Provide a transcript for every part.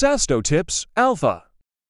Sasto Tips Alpha.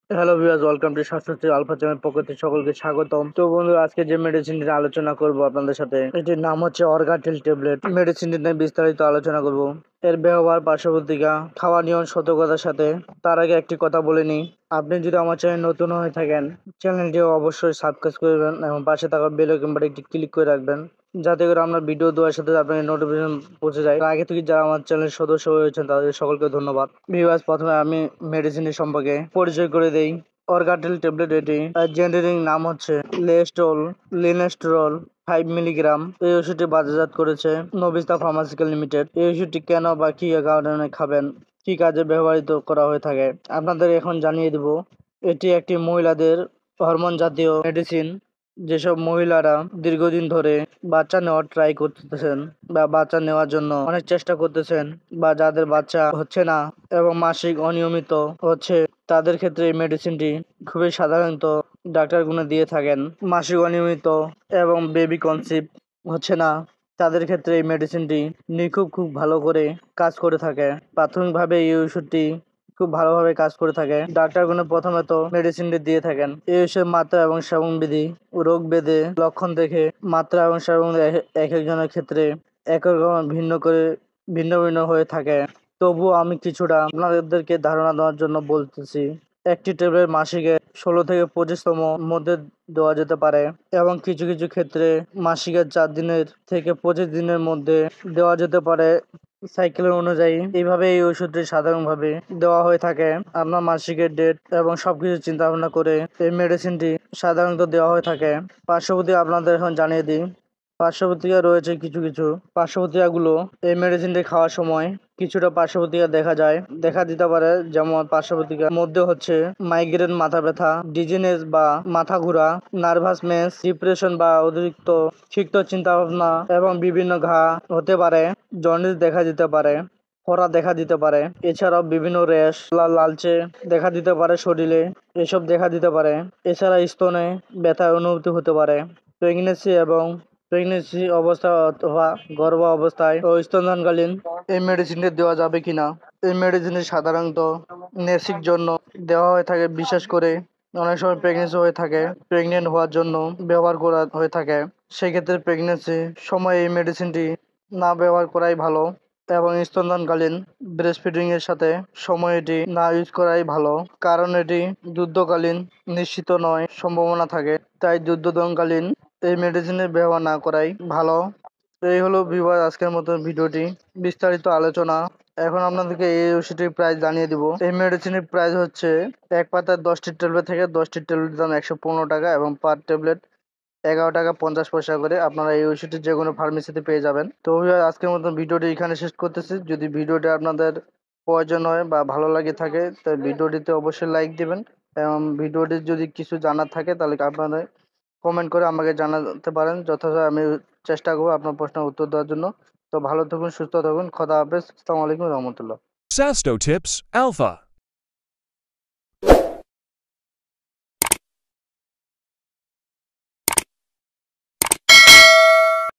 Hello viewers, welcome to স্বাস্থ্য alpha channel পক্ষ থেকে সকলকে স্বাগতম। তো বন্ধুরা, আজকে যে মেডিসিনটি আলোচনা করব আপনাদের সাথে, এটির নাম হচ্ছে অর্গাটেল ট্যাবলেট। মেডিসিনটি নিয়ে বিস্তারিত আলোচনা করব, এর ব্যবহার, পার্শ্বপ্রতিক্রিয়া, খাওয়া নিয়ম সতর্কতার সাথে। তার আগে একটি কথা বলে নিই, আপনি যদি আমার চ্যানেল নতুন হয়ে থাকেন, চ্যানেলটি অবশ্যই সাবস্ক্রাইব করবেন এবং পাশে থাকা বেল আইকন বাটনটি ক্লিক করে রাখবেন, যাতে করে আমরা ভিডিও দেওয়ার সাথে আপনাকে নোটিফিকেশন পৌঁছে যায়। আগে থেকে যারা আমার চ্যানেলের সদস্য হয়েছেন তাদের সকলকে ধন্যবাদ। ভিউয়ার্স, প্রথমে আমি মেডিসিনের সম্পর্কে পরিচয় করে দেই। অর্গাটেল ট্যাবলেট, এটি জেনেরিক নাম হচ্ছে লেস্টল লিনেস্টেরল 5 মিলিগ্রাম। এই ওষুধটি বাজারজাত করেছে নবিস্তা ফার্মাসিউটিক্যাল লিমিটেড। এই ওষুধটি কেন বা কি কারণে খাবেন, কি কাজে ব্যবহৃত করা হয়ে থাকে, আপনাদের এখন জানিয়ে দেব। এটি একটি মহিলাদের হরমোন জাতীয় মেডিসিন। যেসব মহিলারা দীর্ঘদিন ধরে বাচ্চা নেওয়ার ট্রাই করতেছেন বা বাচ্চা নেওয়ার জন্য অনেক চেষ্টা করতেছেন, বা যাদের বাচ্চা হচ্ছে না এবং মাসিক অনিয়মিত হচ্ছে, তাদের ক্ষেত্রে এই মেডিসিনটি খুবই সাধারণত ডাক্তারগুলো দিয়ে থাকেন। মাসিক অনিয়মিত এবং বেবি কনসিভ হচ্ছে না, তাদের ক্ষেত্রে এই মেডিসিনটি খুব ভালো করে কাজ করে থাকে। প্রাথমিকভাবে এই ওষুধটি খুব ভালোভাবে কাজ করে থাকে। ডাক্তারগুলো প্রথমত মেডিসিনটি দিয়ে থাকেন। এই ওষুধের মাত্রা এবং সেবনবিধি রোগ বেদে লক্ষণ দেখে মাত্রা এবং সেবন এক একজনের ক্ষেত্রে এক এক রকম ভিন্ন ভিন্ন হয়ে থাকে। তবুও আমি কিছুটা আপনাদেরকে ধারণা দেওয়ার জন্য বলতেছি। একটি ট্যাবলেট মাসিকে 16 থেকে 25তম মধ্যে দেওয়া যেতে পারে এবং কিছু কিছু ক্ষেত্রে মাসিকের 4 দিনের থেকে 25 দিনের মধ্যে দেওয়া যেতে পারে সাইকেলের অনুযায়ী। এইভাবে এই ওষুধটি সাধারণভাবে দেওয়া হয়ে থাকে। আপনার মাসিকের ডেট এবং সবকিছু চিন্তা ভাবনা করে এই মেডিসিনটি সাধারণত দেওয়া হয়ে থাকে। পার্শ্ববর্তী আপনাদের এখন জানিয়ে দিই। পার্শ্বপ্রতিক্রিয়া রয়েছে কিছু কিছু। পার্শ্বপ্রতিক্রিয়াগুলো এই মেডিসিনটি খাওয়ার সময় কিছুটা পার্শ্বপ্রতিক্রিয়া দেখা দিতে পারে। যেমন পার্শ্বপ্রতিক্রিয়ার মধ্যে হচ্ছে মাইগ্রেন, মাথা ব্যথা, ডিজিনেস বা মাথা ঘোরা, নার্ভাসনেস, ডিপ্রেশন বা অতিরিক্ত সিক্ত চিন্তা ভাবনা, এবং বিভিন্ন ঘা হতে পারে, জন্ডিস দেখা দিতে পারে, ফোড়া দেখা দিতে পারে। এছাড়াও বিভিন্ন র্যাশ, লালচে দেখা দিতে পারে শরীরে, এসব দেখা দিতে পারে। এছাড়া স্তনে ব্যথার অনুভূতি হতে পারে। প্রেগনেন্সি অবস্থা অথবা গর্ভ অবস্থায় ও স্তনদানকালীন এই মেডিসিনটি দেওয়া যাবে কিনা। এই মেডিসিনটি সাধারণত নেসিক জন্য দেওয়া হয়ে থাকে। বিশেষ করে অনেক সময় প্রেগনেন্সি হয়ে থাকে, প্রেগনেন্ট হওয়ার জন্য ব্যবহার করা হয়ে থাকে। সেক্ষেত্রে প্রেগনেন্সি সময় এই মেডিসিনটি না ব্যবহার করাই ভালো এবং স্তনদানকালীন ব্রেস্ট ফিডিং এর সাথে সময় এটি না ইউজ করাই ভালো, কারণ এটি যুদ্ধকালীন নিশ্চিত নয় সম্ভাবনা থাকে। তাই যুদ্ধকালীন এই মেডিসিনের ব্যবহার না করাই ভালো। এই হলো ভিউয়ার আজকের মতো ভিডিওটি বিস্তারিত আলোচনা। এখন আপনাদেরকে এই ওষুধটির প্রাইস জানিয়ে দিব। এই মেডিসিনের প্রাইস হচ্ছে এক পাতার 10টি ট্যাবলেট থেকে 10টি ট্যাবলেটের দাম 115 টাকা এবং পার ট্যাবলেট 11 টাকা 50 পয়সা করে। আপনারা এই ওষুধটি যে কোনো ফার্মেসিতে পেয়ে যাবেন। তো ভিউয়ার আজকের মতো ভিডিওটি এখানে শেষ করতেছি। যদি ভিডিওটি আপনাদের প্রয়োজন হয় বা ভালো লাগে থাকে, তাই ভিডিওটিতে অবশ্যই লাইক দিবেন এবং ভিডিওটি যদি কিছু জানার থাকে তাহলে আপনাদের কমেন্ট করে আমাকে জানাতে পারেন। যথাযথ আমি চেষ্টা করবো আপনার প্রশ্নের উত্তর দেওয়ার জন্য। তো ভালো থাকুন, সুস্থ থাকুন। খোদা হাফেজ। আসসালামু আলাইকুম রহমতুল্লাহ। Sasto Tips Alpha.